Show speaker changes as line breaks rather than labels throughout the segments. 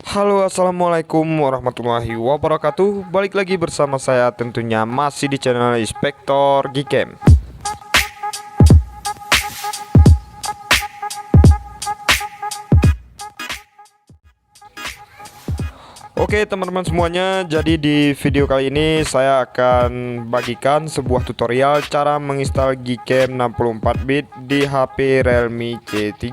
Halo, assalamualaikum warahmatullahi wabarakatuh. Balik lagi bersama saya tentunya masih di channel Inspektor Gcam. Oke teman-teman semuanya, jadi di video kali ini saya akan bagikan sebuah tutorial cara menginstal Gcam 64-bit di HP Realme C3.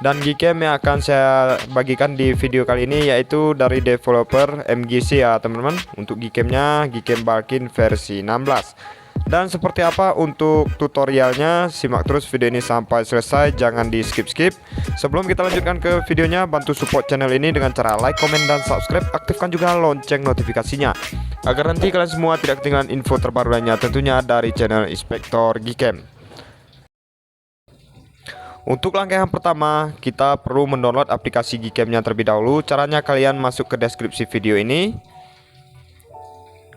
Dan Gcam yang akan saya bagikan di video kali ini yaitu dari developer MGC ya teman-teman. Untuk Gcamnya Gcam Balkin versi 16. Dan seperti apa untuk tutorialnya, simak terus video ini sampai selesai, jangan di skip-skip. Sebelum kita lanjutkan ke videonya, bantu support channel ini dengan cara like, komen, dan subscribe. Aktifkan juga lonceng notifikasinya agar nanti kalian semua tidak ketinggalan info terbaru lainnya tentunya dari channel Inspektor Gcam. Untuk langkah yang pertama, kita perlu mendownload aplikasi Gcamnya terlebih dahulu. Caranya kalian masuk ke deskripsi video ini.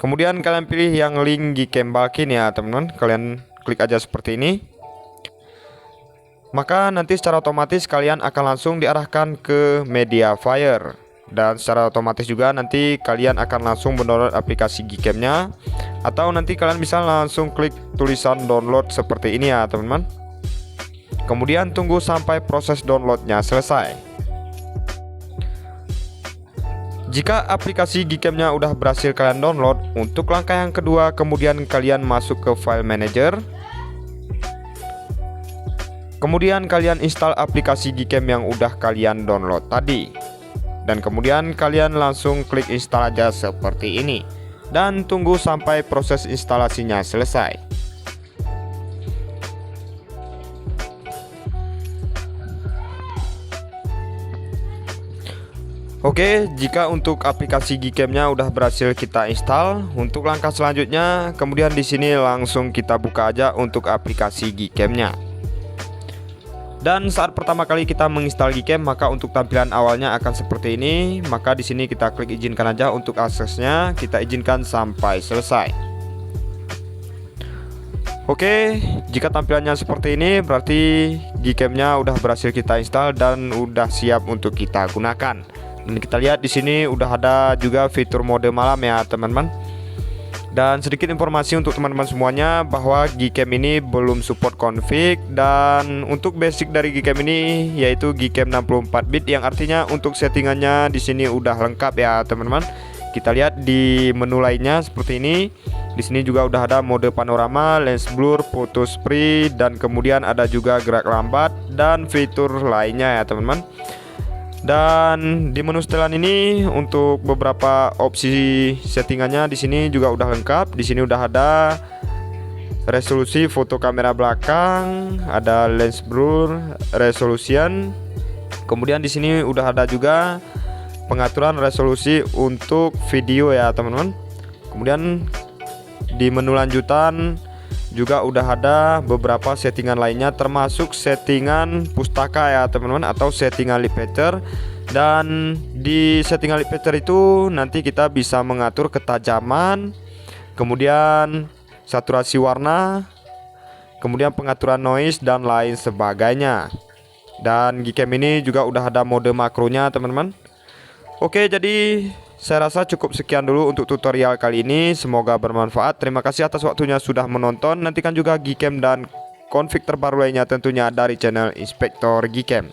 Kemudian kalian pilih yang link Gcam Balkin ya teman-teman. Kalian klik aja seperti ini. Maka nanti secara otomatis kalian akan langsung diarahkan ke Mediafire. Dan secara otomatis juga nanti kalian akan langsung mendownload aplikasi Gcamnya. Atau nanti kalian bisa langsung klik tulisan download seperti ini ya teman-teman. Kemudian tunggu sampai proses downloadnya selesai. Jika aplikasi Gcamnya udah berhasil kalian download, untuk langkah yang kedua kemudian kalian masuk ke file manager. Kemudian kalian install aplikasi Gcam yang udah kalian download tadi. Dan kemudian kalian langsung klik install aja seperti ini. Dan tunggu sampai proses instalasinya selesai. Oke, jika untuk aplikasi Gcamnya udah berhasil kita install, untuk langkah selanjutnya, kemudian di sini langsung kita buka aja untuk aplikasi Gcamnya. Dan saat pertama kali kita menginstal Gcam, maka untuk tampilan awalnya akan seperti ini. Maka di sini kita klik izinkan aja untuk aksesnya, kita izinkan sampai selesai. Oke, jika tampilannya seperti ini, berarti Gcamnya udah berhasil kita install dan udah siap untuk kita gunakan. Dan kita lihat di sini udah ada juga fitur mode malam ya teman-teman. Dan sedikit informasi untuk teman-teman semuanya bahwa Gcam ini belum support config. Dan untuk basic dari Gcam ini yaitu Gcam 64-bit, yang artinya untuk settingannya di sini udah lengkap ya teman-teman. Kita lihat di menu lainnya seperti ini. Di sini juga udah ada mode panorama, lens blur, photo spree, dan kemudian ada juga gerak lambat dan fitur lainnya ya teman-teman. Dan di menu setelan ini untuk beberapa opsi settingannya di sini juga udah lengkap. Di sini udah ada resolusi foto kamera belakang, ada lens blur, resolution. Kemudian di sini udah ada juga pengaturan resolusi untuk video ya teman-teman. Kemudian di menu lanjutan juga udah ada beberapa settingan lainnya, termasuk settingan pustaka ya teman-teman, atau settingan lip feature. Dan di settingan lip feature itu nanti kita bisa mengatur ketajaman, kemudian saturasi warna, kemudian pengaturan noise dan lain sebagainya. Dan Gcam ini juga udah ada mode makronya teman-teman. Oke, jadi saya rasa cukup sekian dulu untuk tutorial kali ini. Semoga bermanfaat. Terima kasih atas waktunya sudah menonton. Nantikan juga Gcam dan config terbaru lainnya tentunya dari channel Inspektor Gcam.